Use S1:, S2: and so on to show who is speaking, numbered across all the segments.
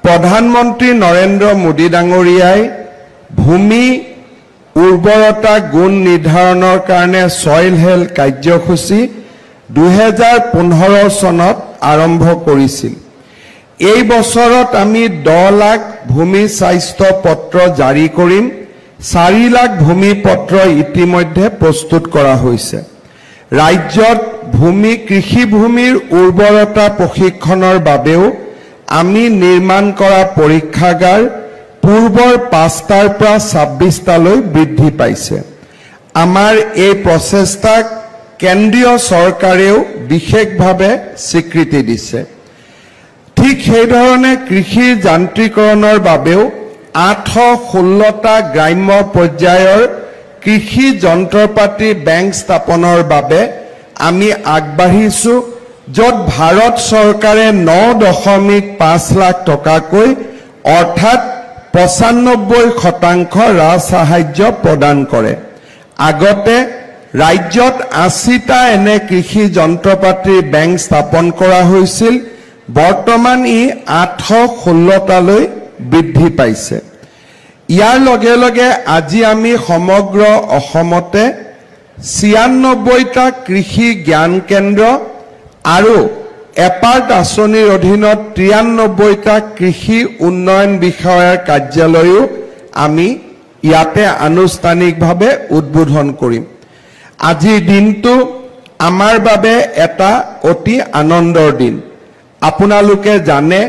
S1: প্ৰধানমন্ত্ৰী নৰেন্দ্ৰ মোদী ডাঙৰীয়াই ভূমি উৰ্বৰতা গুণ নিৰ্ধাৰণৰ কাৰণে সইল হেল্থ কাৰ্যসূচী 2015 চনত আৰম্ভ কৰিছিল। এই বছৰত আমি 10 লাখ ভূমি স্বাস্থ্য পত্ৰ জাৰি কৰিম। 4 লাখ ভূমি পত্ৰ ইতিমধ্যে প্ৰস্তুত কৰা হৈছে। ৰাজ্যত ভূমি কৃষি ভূমিৰ উৰ্বৰতা প্ৰশিক্ষণৰ বাবেও আমি নিৰ্মাণ কৰা পৰীক্ষাগাৰ পূৰ্বৰ 5টাৰ পৰা 26টালৈ বৃদ্ধি পাইছে। আমাৰ এই প্ৰচেষ্টাক কেন্দ্ৰীয় চৰকাৰেও বিশেষভাৱে স্বীকৃতি দিছে। ঠিক সেইধৰণে কৃষিৰ যান্ত্ৰিকৰণৰ বাবেও 816টা গ্ৰাম্য পৰ্যায়ৰ কৃষি যন্ত্ৰপাতি বেংক স্থাপনৰ বাবে আমি আগবাঢ়িছো, য'ত ভাৰত চৰকাৰে 9.5 লাখ টকাকৈ অৰ্থাৎ 95% ৰাজসাহায্য প্ৰদান কৰে। আগতে ৰাজ্যত 80টা এনে কৃষি যন্ত্ৰপাতিৰ বেংক স্থাপন কৰা হৈছিল। বৰ্তমান ই 816টালৈ বৃদ্ধি পাইছে। ইয়াৰ লগে লগে আজি আমি সমগ্ৰ অসমতে 96টা কৃষি জ্ঞান কেন্দ্ৰ আৰু এপাৰ্ট আঁচনিৰ অধীনত 93টা কৃষি উন্নয়ন বিষয়াৰ কাৰ্যালয়ো আমি ইয়াতে আনুষ্ঠানিকভাৱে উদ্বোধন কৰিম। আজিৰ দিনটো আমাৰ বাবে এটা অতি আনন্দৰ দিন। আপোনালোকে জানে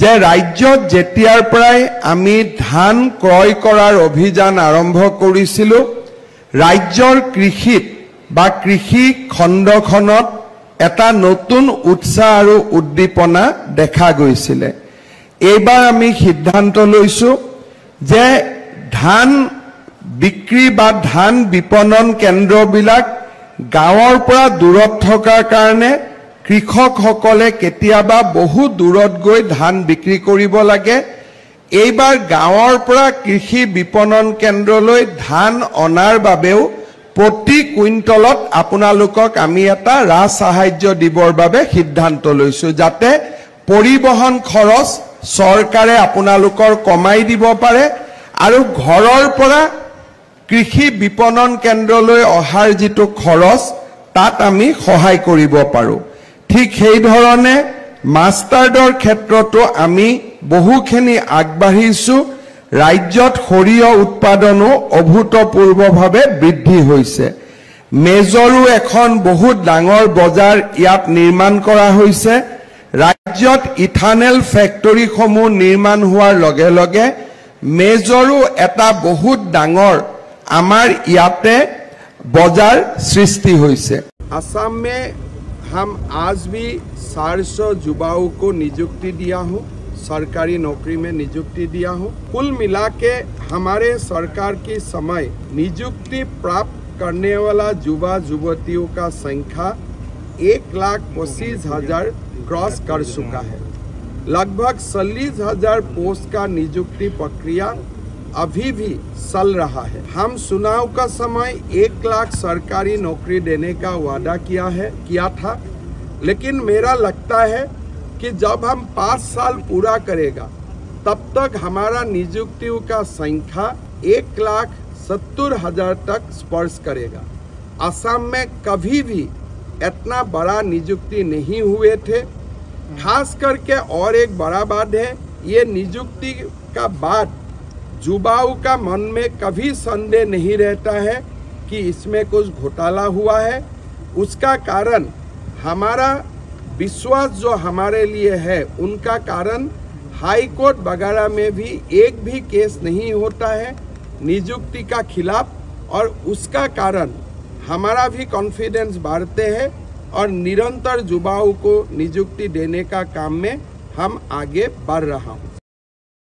S1: যে ৰাজ্যত যেতিয়াৰ পৰাই আমি ধান ক্ৰয় কৰাৰ অভিযান আৰম্ভ কৰিছিলোঁ, ৰাজ্যৰ কৃষিত বা কৃষি খণ্ডখনত এটা নতুন উৎসাহ আৰু উদ্দীপনা দেখা গৈছিলে। এইবাৰ আমি সিদ্ধান্ত লৈছোঁ যে ধান বিক্ৰী বা ধান বিপণন কেন্দ্ৰবিলাক গাঁৱৰ পৰা দূৰত থকাৰ কাৰণে কৃষকসকলে কেতিয়াবা বহু দূৰত গৈ ধান বিক্ৰী কৰিব লাগে। এইবাৰ গাঁৱৰ পৰা কৃষি বিপণন কেন্দ্ৰলৈ ধান অনাৰ বাবেও প্ৰতি কুইণ্টলত আপোনালোকক আমি এটা ৰাজসাহায্য দিবৰ বাবে সিদ্ধান্ত লৈছোঁ, যাতে পৰিবহণ খৰচ চৰকাৰে আপোনালোকৰ কমাই দিব পাৰে আৰু ঘৰৰ পৰা কৃষি বিপণন কেন্দ্ৰলৈ অহাৰ যিটো খৰচ তাত আমি সহায় কৰিব পাৰোঁ। ঠিক সেইধৰণে মাষ্টাৰ্ডৰ ক্ষেত্ৰতো আমি বহুখিনি আগবাঢ়িছোঁ। ৰাজ্যত সৰিয়হ উৎপাদনো অভূতপূৰ্বভাৱে বৃদ্ধি হৈছে। মেজৰো এখন বহুত ডাঙৰ বজাৰ ইয়াত নিৰ্মাণ কৰা হৈছে। ৰাজ্যত ইথানেল ফেক্টৰীসমূহ নিৰ্মাণ হোৱাৰ লগে লগে মেজৰো এটা বহুত ডাঙৰ আমাৰ ইয়াতে বজাৰ সৃষ্টি হৈছে। आसाम में हम आज भी 400 युवाओं को नियुक्ति दिया हूँ, सरकारी नौकरी में नियुक्ति दिया हूँ। कुल मिला के हमारे सरकार की समय नियुक्ति प्राप्त करने वाला युवा युवतियों का संख्या 1,25,000 क्रॉस कर चुका है। लगभग 40,000 पोस्ट का नियुक्ति प्रक्रिया अभी भी चल रहा है। हम चुनाव का समय 1 लाख सरकारी नौकरी देने का वादा किया था, लेकिन मेरा लगता है कि जब हम 5 साल पूरा करेगा तब तक हमारा नियुक्तियों का संख्या 1,70,000 तक स्पर्श करेगा। असम में कभी भी इतना बड़ा नियुक्ति नहीं हुए थे। खास करके और एक बड़ा बात है, ये नियुक्ति का बाद युवाओं का मन में कभी संदेह नहीं रहता है कि इसमें कुछ घोटाला हुआ है। उसका कारण हमारा विश्वास जो हमारे लिए है, उनका कारण हाई कोर्ट वगैरह में भी एक भी केस नहीं होता है नियुक्ति का खिलाफ, और उसका कारण हमारा भी कॉन्फिडेंस बढ़ते हैं और निरंतर युवाओं को नियुक्ति देने का काम में हम आगे बढ़ रहा हूँ।